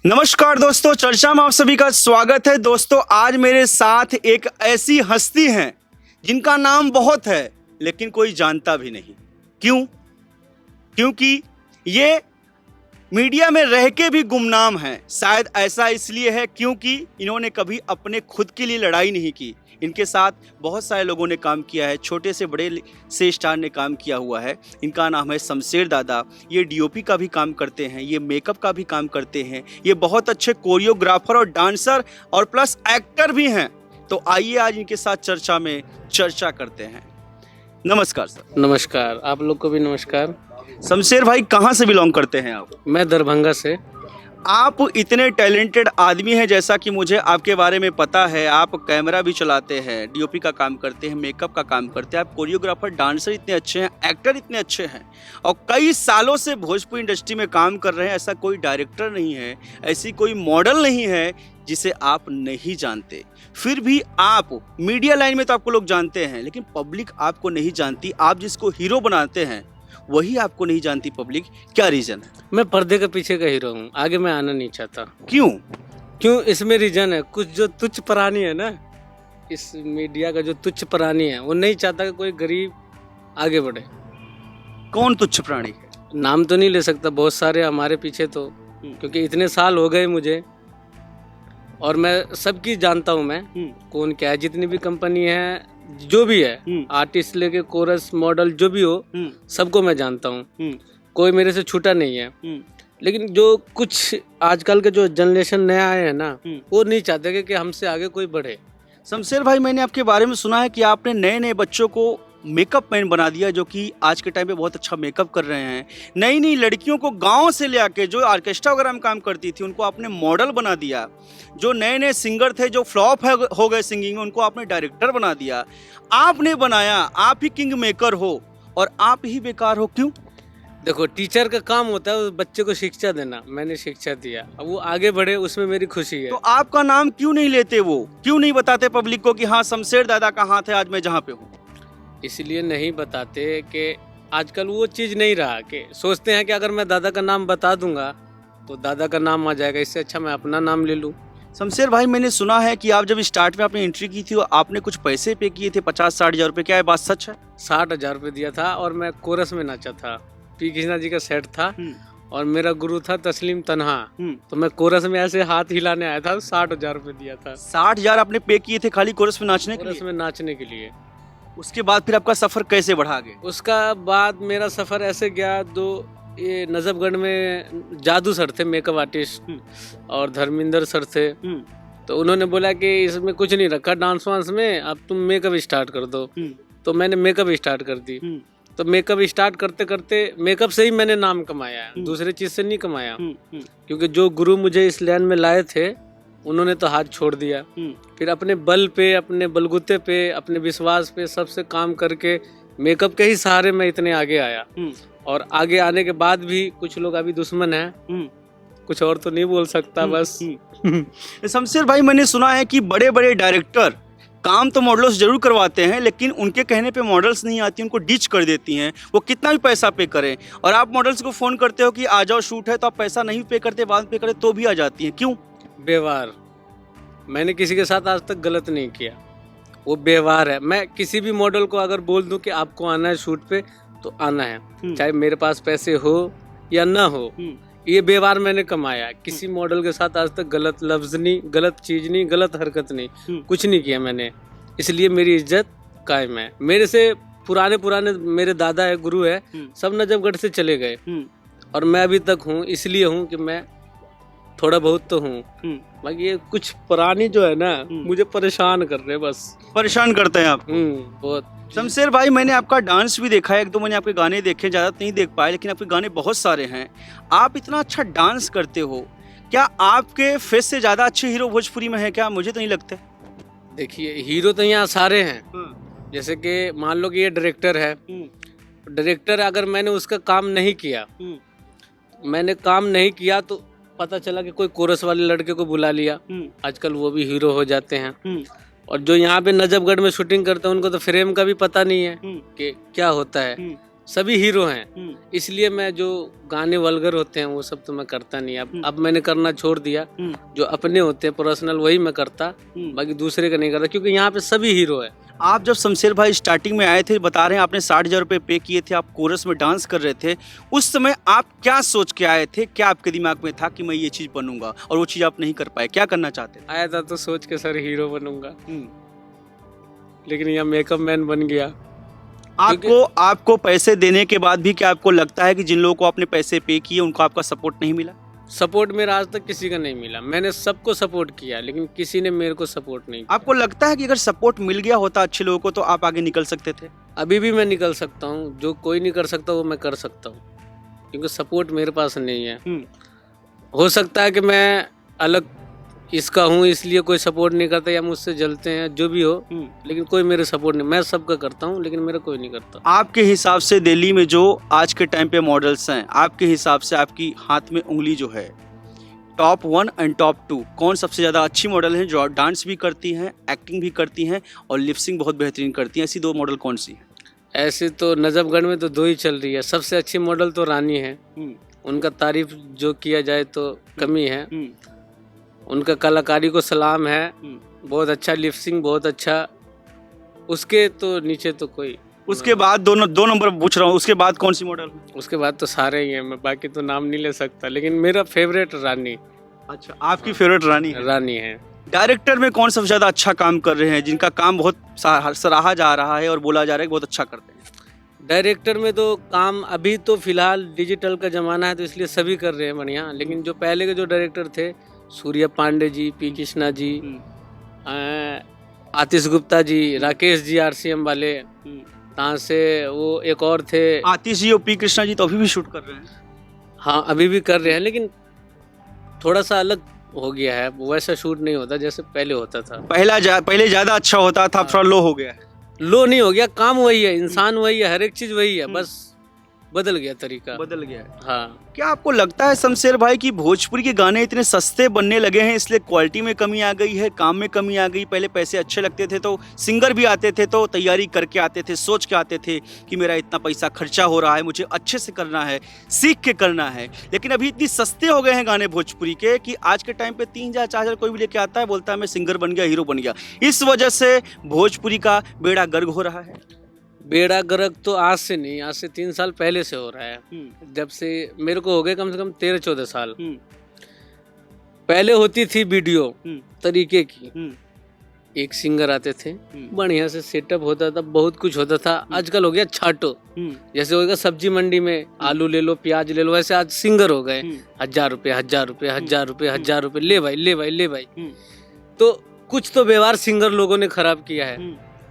नमस्कार दोस्तों, चर्चा में आप सभी का स्वागत है। दोस्तों, आज मेरे साथ एक ऐसी हस्ती हैं जिनका नाम बहुत है लेकिन कोई जानता भी नहीं। क्यों? क्योंकि ये मीडिया में रह के भी गुमनाम है। शायद ऐसा इसलिए है क्योंकि इन्होंने कभी अपने खुद के लिए लड़ाई नहीं की। इनके साथ बहुत सारे लोगों ने काम किया है, छोटे से बड़े से स्टार ने काम किया हुआ है। इनका नाम है शमशेर दादा। ये डीओपी का भी काम करते हैं, ये मेकअप का भी काम करते हैं, ये बहुत अच्छे कोरियोग्राफर और डांसर और प्लस एक्टर भी हैं। तो आइए आज इनके साथ चर्चा में चर्चा करते हैं। नमस्कार सर। नमस्कार, आप लोग को भी नमस्कार। शमशेर भाई, कहाँ से बिलोंग करते हैं आप? मैं दरभंगा से। आप इतने टैलेंटेड आदमी हैं, जैसा कि मुझे आपके बारे में पता है। आप कैमरा भी चलाते हैं, डीओपी का काम करते हैं, मेकअप का काम करते हैं, आप कोरियोग्राफर, डांसर इतने अच्छे हैं, एक्टर इतने अच्छे हैं और कई सालों से भोजपुरी इंडस्ट्री में काम कर रहे हैं। ऐसा कोई डायरेक्टर नहीं है, ऐसी कोई मॉडल नहीं है जिसे आप नहीं जानते। फिर भी आप मीडिया लाइन में तो आपको लोग जानते हैं, लेकिन पब्लिक आपको नहीं जानती। आप जिसको हीरो बनाते हैं वही आपको नहीं जानती पब्लिक। क्या रीजन है? मैं पर्दे के पीछे का हीरो हूँ, आगे मैं आना नहीं चाहता। क्यों? इसमें रीजन है, कुछ जो तुच्छ प्राणी है ना, इस मीडिया का जो तुच्छ प्राणी है वो नहीं चाहता कि कोई गरीब आगे बढ़े। कौन तुच्छ प्राणी है? नाम तो नहीं ले सकता, बहुत सारे हमारे पीछे तो, क्योंकि इतने साल हो गए मुझे और मैं सबकी जानता हूँ। मैं कौन क्या है, जितनी भी कंपनी है, जो भी है, आर्टिस्ट लेके कोरस मॉडल जो भी हो, सबको मैं जानता हूँ। कोई मेरे से छूटा नहीं है। लेकिन जो कुछ आजकल के जो जनरेशन नया आए हैं ना, वो नहीं चाहते कि हमसे आगे कोई बढ़े। शमशेर भाई, मैंने आपके बारे में सुना है कि आपने नए नए बच्चों को मेकअप मैन बना दिया, जो कि आज के टाइम पे बहुत अच्छा मेकअप कर रहे हैं। नई नई लड़कियों को गांव से ले आके, जो ऑर्केस्ट्रा वगैरह में काम करती थी, उनको आपने मॉडल बना दिया। जो नए नए सिंगर थे जो फ्लॉप हो गए सिंगिंग में, उनको आपने डायरेक्टर बना दिया। आपने बनाया, आप ही किंग मेकर हो और आप ही बेकार हो। क्यों? देखो, टीचर का काम होता है उस बच्चे को शिक्षा देना। मैंने शिक्षा दिया, अब वो आगे बढ़े, उसमें मेरी खुशी है। तो आपका नाम क्यों नहीं लेते? वो क्यों नहीं बताते पब्लिक को कि हाँ, शमशेर दादा का हाथ है आज मैं जहाँ पे हूँ? इसलिए नहीं बताते कि आजकल वो चीज़ नहीं रहा कि सोचते हैं कि अगर मैं दादा का नाम बता दूंगा तो दादा का नाम आ जाएगा, इससे अच्छा मैं अपना नाम ले लूँ। शमशेर भाई, मैंने सुना है कि आप जब स्टार्ट में आपने एंट्री की थी और आपने कुछ पैसे पे किए थे, 50-60 हजार रुपये। क्या ये बात सच है? 60,000 रुपये दिया था और मैं कोरस में नाचा था। पी कृष्णा जी का सेट था और मेरा गुरु था तस्लीम तन्हा। तो मैं कोरस में ऐसे हाथ हिलाने आया था, 60,000 रुपये दिया था। 60,000 आपने पे किए थे खाली कोरस में नाचने के लिए? कोरस में नाचने के लिए। उसके बाद फिर आपका सफर कैसे बढ़ा आगे? उसका बाद मेरा सफर ऐसे गया, ये नजफगढ़ में जादू सर थे, मेकअप आर्टिस्ट, और धर्मेंद्र सर थे। तो उन्होंने बोला कि इसमें कुछ नहीं रखा डांस वांस में, अब तुम मेकअप स्टार्ट कर दो। तो मैंने मेकअप स्टार्ट कर दी। तो मेकअप स्टार्ट करते करते मेकअप से ही मैंने नाम कमाया, दूसरे चीज से नहीं कमाया। क्योंकि जो गुरु मुझे इस लाइन में लाए थे उन्होंने तो हाथ छोड़ दिया। फिर अपने बल पे, अपने बलबूते पे, अपने विश्वास पे, सबसे काम करके मेकअप के ही सहारे मैं इतने आगे आया। और आगे आने के बाद भी कुछ लोग अभी दुश्मन हैं, कुछ और तो नहीं बोल सकता बस। शमशेर भाई, मैंने सुना है कि बड़े बड़े डायरेक्टर काम तो मॉडल्स जरूर करवाते हैं, लेकिन उनके कहने पे मॉडल्स नहीं आती, उनको डिच कर देती हैं, वो कितना भी पैसा पे करें। और आप मॉडल्स को फोन करते हो कि आ जाओ शूट है, तो आप पैसा नहीं पे करते, बाद पे करते तो भी आ जाती हैं। क्यों? व्यवहार। मैंने किसी के साथ आज तक गलत नहीं किया, वो व्यवहार है। मैं किसी भी मॉडल को अगर बोल दूं कि आपको आना है शूट पे तो आना है, चाहे मेरे पास पैसे हो या ना हो। ये व्यवहार मैंने कमाया। किसी मॉडल के साथ आज तक गलत लफ्ज नहीं, गलत चीज नहीं, गलत हरकत नहीं, कुछ नहीं किया मैंने। इसलिए मेरी इज्जत कायम है। मेरे से पुराने मेरे दादा है, गुरु है, सब नजफगढ़ से चले गए और मैं अभी तक हूँ। इसलिए हूँ कि मैं थोड़ा बहुत तो हूँ, बाकी ये कुछ पुरानी जो है ना मुझे परेशान कर रहे हैं। बस परेशान करते हैं आप बहुत। शमशेर भाई, मैंने आपका डांस भी देखा है, एक दो मैंने आपके गाने देखे, ज़्यादा नहीं देख पाए, लेकिन आपके गाने बहुत सारे हैं। आप इतना अच्छा डांस करते हो, क्या आपके फेस से ज़्यादा अच्छे हीरो भोजपुरी में है क्या? मुझे तो नहीं लगता। देखिए, हीरो तो यहाँ सारे हैं। जैसे कि मान लो कि ये डायरेक्टर है, डायरेक्टर अगर मैंने उसका काम नहीं किया, तो पता चला कि कोई कोरस वाले लड़के को बुला लिया, आजकल वो भी हीरो हो जाते हैं। और जो यहाँ पे नजफगढ़ में शूटिंग करते हैं उनको तो फ्रेम का भी पता नहीं है कि क्या होता है। सभी हीरो हैं, इसलिए मैं जो गाने वल्गर होते हैं वो सब तो मैं करता नहीं। अब मैंने करना छोड़ दिया। जो अपने होते हैं पर्सनल वही मैं करता, बाकी दूसरे का नहीं करता, क्योंकि यहाँ पे सभी हीरो है। आप जब शमशेर भाई स्टार्टिंग में आए थे, बता रहे हैं आपने 60,000 रुपये पे किए थे, आप कोरस में डांस कर रहे थे, उस समय आप क्या सोच के आए थे? क्या आपके दिमाग में था कि मैं ये चीज़ बनूंगा, और वो चीज़ आप नहीं कर पाए? क्या करना चाहते थे? आया था तो सोच के सर हीरो बनूंगा, लेकिन यहाँ मेकअप मैन बन गया। आपको पैसे देने के बाद भी क्या आपको लगता है कि जिन लोगों को आपने पैसे पे किए उनको आपका सपोर्ट नहीं मिला? सपोर्ट मेरा आज तक किसी का नहीं मिला। मैंने सबको सपोर्ट किया, लेकिन किसी ने मेरे को सपोर्ट नहीं किया। आपको लगता है कि अगर सपोर्ट मिल गया होता अच्छे लोगों को तो आप आगे निकल सकते थे? अभी भी मैं निकल सकता हूँ, जो कोई नहीं कर सकता वो मैं कर सकता हूँ, क्योंकि सपोर्ट मेरे पास नहीं है। हो सकता है कि मैं अलग इसका हूँ इसलिए कोई सपोर्ट नहीं करता, या मुझसे जलते हैं, जो भी हो, लेकिन कोई मेरे सपोर्ट नहीं। मैं सबका करता हूँ, लेकिन मेरा कोई नहीं करता। आपके हिसाब से दिल्ली में जो आज के टाइम पे मॉडल्स हैं, आपके हिसाब से आपकी हाथ में उंगली जो है, टॉप 1 एंड टॉप 2 कौन सबसे ज़्यादा अच्छी मॉडल हैं जो डांस भी करती हैं, एक्टिंग भी करती हैं और लिपसिंग बहुत बेहतरीन करती हैं? ऐसी 2 मॉडल कौन सी हैं? ऐसे तो नजफगढ़ में तो 2 ही चल रही है। सबसे अच्छी मॉडल तो रानी है, उनका तारीफ जो किया जाए तो कमी है। उनका कलाकारी को सलाम है, बहुत अच्छा लिपसिंग, बहुत अच्छा। उसके तो नीचे तो कोई। उसके बाद दो नंबर पूछ रहा हूँ, उसके बाद कौन सी मॉडल? उसके बाद तो सारे ही हैं, मैं बाकी तो नाम नहीं ले सकता, लेकिन मेरा फेवरेट रानी। अच्छा, आपकी फेवरेट रानी है? रानी है। डायरेक्टर में कौन सबसे ज़्यादा अच्छा काम कर रहे हैं, जिनका काम बहुत सराहा जा रहा है और बोला जा रहा है कि बहुत अच्छा करते हैं? डायरेक्टर में तो काम अभी तो फिलहाल डिजिटल का ज़माना है तो इसलिए सभी कर रहे हैं बढ़िया, लेकिन जो पहले के जो डायरेक्टर थे, सूर्या पांडे जी, पी कृष्णा जी, आतिश गुप्ता जी, राकेश जी RCM वाले, कहाँ से वो एक और थे आतिश जी और पी कृष्णा जी, तो अभी भी शूट कर रहे हैं? हाँ, अभी भी कर रहे हैं, लेकिन थोड़ा सा अलग हो गया है, वैसा शूट नहीं होता जैसे पहले होता था। पहले ज़्यादा अच्छा होता था, थोड़ा लो हो गया है। लो नहीं हो गया, काम वही है, इंसान वही है, हर एक चीज़ वही है, बस बदल गया तरीका, बदल गया है। हाँ। क्या आपको लगता है शमशेर भाई कि भोजपुरी के गाने इतने सस्ते बनने लगे हैं इसलिए क्वालिटी में कमी आ गई है, काम में कमी आ गई? पहले पैसे अच्छे लगते थे तो सिंगर भी आते थे तो तैयारी करके आते थे, सोच के आते थे कि मेरा इतना पैसा खर्चा हो रहा है, मुझे अच्छे से करना है, सीख के करना है। लेकिन अभी इतनी सस्ते हो गए हैं गाने भोजपुरी के कि आज के टाइम पे 3,000 4,000 कोई भी लेके आता है, बोलता है मैं सिंगर बन गया, हीरो बन गया। इस वजह से भोजपुरी का बेड़ा गर्क हो रहा है। बेड़ा गर्क तो आज से नहीं, आज से 3 साल पहले से हो रहा है। जब से मेरे को हो गए कम से कम 13-14 साल। पहले होती थी वीडियो तरीके की, एक सिंगर आते थे, बढ़िया से सेटअप होता था, बहुत कुछ होता था। आजकल हो गया छाटो, जैसे होगा सब्जी मंडी में आलू ले लो, प्याज ले लो, वैसे आज सिंगर हो गए। 1,000 रुपये, 1,000 रुपये, 1,000 रुपये, 1,000 रुपये, ले भाई ले भाई ले भाई। तो कुछ तो व्यवहार सिंगर लोगों ने खराब किया है,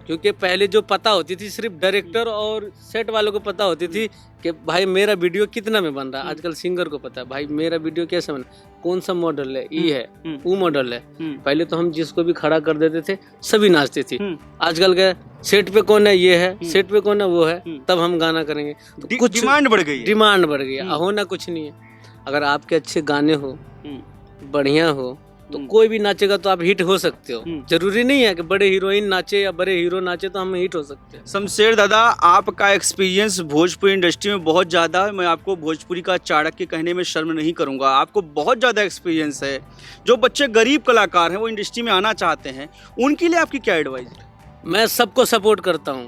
क्योंकि पहले जो पता होती थी सिर्फ डायरेक्टर और सेट वालों को पता होती थी कि भाई मेरा वीडियो कितना में बन रहा है। आजकल सिंगर को पता है भाई मेरा वीडियो कैसे बना, कौन सा मॉडल है, ये है, वो मॉडल है। पहले तो हम जिसको भी खड़ा कर देते थे सभी नाचते थे। आजकल क्या, सेट पे कौन है, ये है, सेट पे कौन है, वो है, तब हम गाना करेंगे। तो कुछ डिमांड बढ़ गई, डिमांड बढ़ गई। होना कुछ नहीं है, अगर आपके अच्छे गाने हो, बढ़िया हो, तो कोई भी नाचेगा तो आप हिट हो सकते हो। जरूरी नहीं है कि बड़े हीरोइन नाचे या बड़े हीरो नाचे तो हम हिट हो सकते हैं। शमशेर दादा, आपका एक्सपीरियंस भोजपुरी इंडस्ट्री में बहुत ज़्यादा है। मैं आपको भोजपुरी का चाणक्य कहने में शर्म नहीं करूंगा, आपको बहुत ज़्यादा एक्सपीरियंस है। जो बच्चे गरीब कलाकार हैं वो इंडस्ट्री में आना चाहते हैं, उनके लिए आपकी क्या एडवाइस है? मैं सबको सपोर्ट करता हूँ।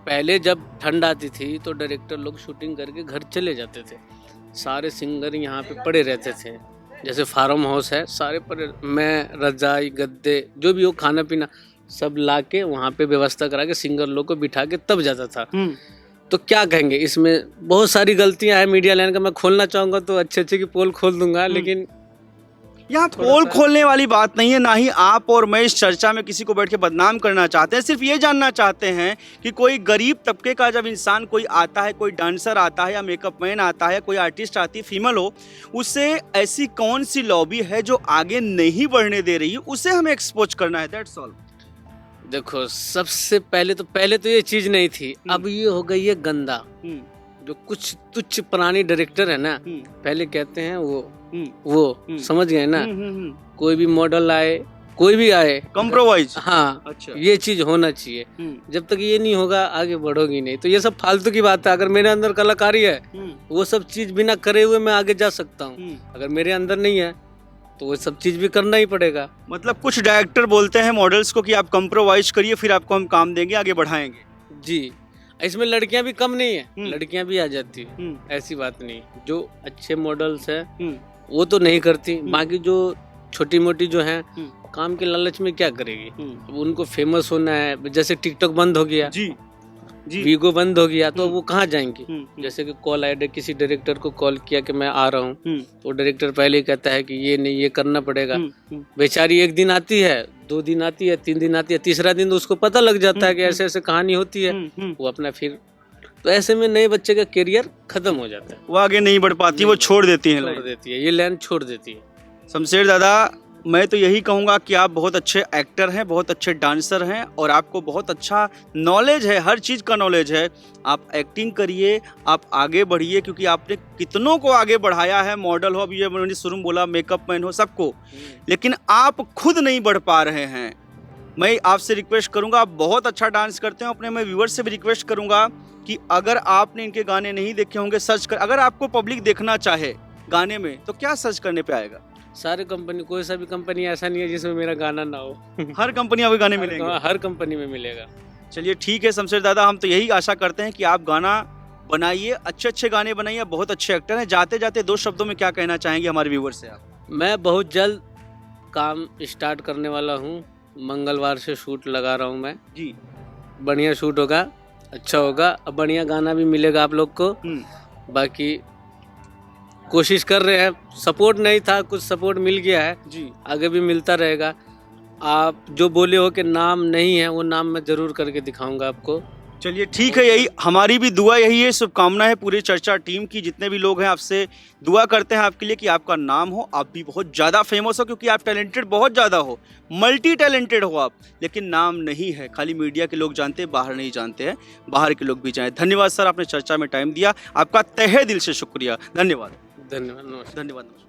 पहले जब ठंड आती थी तो डायरेक्टर लोग शूटिंग करके घर चले जाते थे, सारे सिंगर यहाँ पे पड़े रहते थे। जैसे फार्म हाउस है, सारे पर मैं रजाई गद्दे जो भी हो, खाना पीना सब ला के वहाँ पे व्यवस्था करा के सिंगर लोग को बिठा के तब जाता था। तो क्या कहेंगे, इसमें बहुत सारी गलतियां हैं मीडिया लाइन का। मैं खोलना चाहूँगा तो अच्छे की पोल खोल दूंगा, लेकिन यहाँ पोल खोलने वाली बात नहीं है, ना ही आप और मैं इस चर्चा में किसी को बैठ के बदनाम करना चाहते हैं। सिर्फ ये जानना चाहते हैं कि कोई गरीब तबके का जब इंसान कोई आता है, कोई डांसर आता है या मेकअप मैन आता है, कोई आर्टिस्ट आती है, फीमेल हो, उसे ऐसी कौन सी लॉबी है जो आगे नहीं बढ़ने दे रही है, उसे हमें एक्सपोज करना है, दैट्स ऑल। देखो, सबसे पहले तो ये चीज नहीं थी, अब ये हो गई है गंदा। जो कुछ तुच्छ पुरानी डायरेक्टर है ना, पहले कहते हैं वो समझ गए ना, कोई भी मॉडल आए कोई भी आए कॉम्प्रोमाइज। हाँ अच्छा। ये चीज होना चाहिए। जब तक ये नहीं होगा आगे बढ़ोगी नहीं। तो ये सब फालतू की बात है। अगर मेरे अंदर कलाकारी है वो सब चीज बिना करे हुए मैं आगे जा सकता हूँ। अगर मेरे अंदर नहीं है तो वो सब चीज भी करना ही पड़ेगा। मतलब कुछ डायरेक्टर बोलते हैं मॉडल्स को कि आप कॉम्प्रोमाइज करिए फिर आपको हम काम देंगे, आगे बढ़ाएंगे। जी, इसमें लड़कियां भी कम नहीं है, लड़कियां भी आ जाती है, ऐसी बात नहीं। जो अच्छे मॉडल्स है वो तो नहीं करती, बाकी जो छोटी मोटी जो है काम के लालच में क्या करेगी। अब उनको फेमस होना है, जैसे टिकटॉक बंद हो गया, जी वीगो बंद हो गया, तो वो कहाँ जाएंगी। जैसे कि कॉल आया, किसी डायरेक्टर को कॉल किया कि मैं आ रहा हूँ, तो डायरेक्टर पहले ही कहता है कि ये नहीं, ये करना पड़ेगा। बेचारी एक दिन आती है, 2 दिन आती है, 3 दिन आती है, तीसरा दिन तो उसको पता लग जाता है कि ऐसे ऐसे कहानी होती है, वो अपना फिर तो ऐसे में नए बच्चे का करियर खत्म हो जाता है, वो आगे नहीं बढ़ पाती, वो छोड़ देती है, ये लाइन छोड़ देती है। शमशेर दादा, मैं तो यही कहूँगा कि आप बहुत अच्छे एक्टर हैं, बहुत अच्छे डांसर हैं और आपको बहुत अच्छा नॉलेज है, हर चीज़ का नॉलेज है। आप एक्टिंग करिए, आप आगे बढ़िए, क्योंकि आपने कितनों को आगे बढ़ाया है। मॉडल हो, अभी मैंने शुरू में बोला, मेकअप मैन हो, सबको, लेकिन आप खुद नहीं बढ़ पा रहे हैं। मैं आपसे रिक्वेस्ट करूँगा, आप बहुत अच्छा डांस करते हैं, अपने मैं व्यूअर्स से भी रिक्वेस्ट करूँगा कि अगर आपने इनके गाने नहीं देखे होंगे, सर्च कर, अगर आपको पब्लिक देखना चाहे गाने में तो क्या सर्च करने पे आएगा? सारे कंपनी, कोई सा भी कंपनी ऐसा नहीं है जिसमें मेरा गाना ना हो। हर कंपनी आपके गाने मिलेंगे, हर कंपनी में मिलेगा। चलिए ठीक है शमशेर दादा, हम तो यही आशा करते हैं कि आप गाना बनाइए, अच्छे अच्छे गाने बनाइए, बहुत अच्छे एक्टर हैं। जाते जाते 2 शब्दों में क्या कहना चाहेंगे हमारे व्यूअर्स से आप? मैं बहुत जल्द काम स्टार्ट करने वाला हूँ, मंगलवार से शूट लगा रहा हूँ मैं जी। बढ़िया शूट होगा, अच्छा होगा, अब बढ़िया गाना भी मिलेगा आप लोग को। बाकी कोशिश कर रहे हैं, सपोर्ट नहीं था, कुछ सपोर्ट मिल गया है जी, आगे भी मिलता रहेगा। आप जो बोले हो कि नाम नहीं है, वो नाम मैं जरूर करके दिखाऊंगा आपको। चलिए ठीक है, यही हमारी भी दुआ यही है, शुभकामना है पूरी चर्चा टीम की, जितने भी लोग हैं आपसे दुआ करते हैं आपके लिए कि आपका नाम हो, आप भी बहुत ज़्यादा फेमस हो, क्योंकि आप टैलेंटेड बहुत ज़्यादा हो, मल्टी टैलेंटेड हो आप, लेकिन नाम नहीं है, खाली मीडिया के लोग जानते हैं, बाहर नहीं जानते हैं, बाहर के लोग भी जाएं। धन्यवाद सर, आपने चर्चा में टाइम दिया, आपका तहे दिल से शुक्रिया। धन्यवाद। धन्यवाद, नमस्कार। धन्यवाद।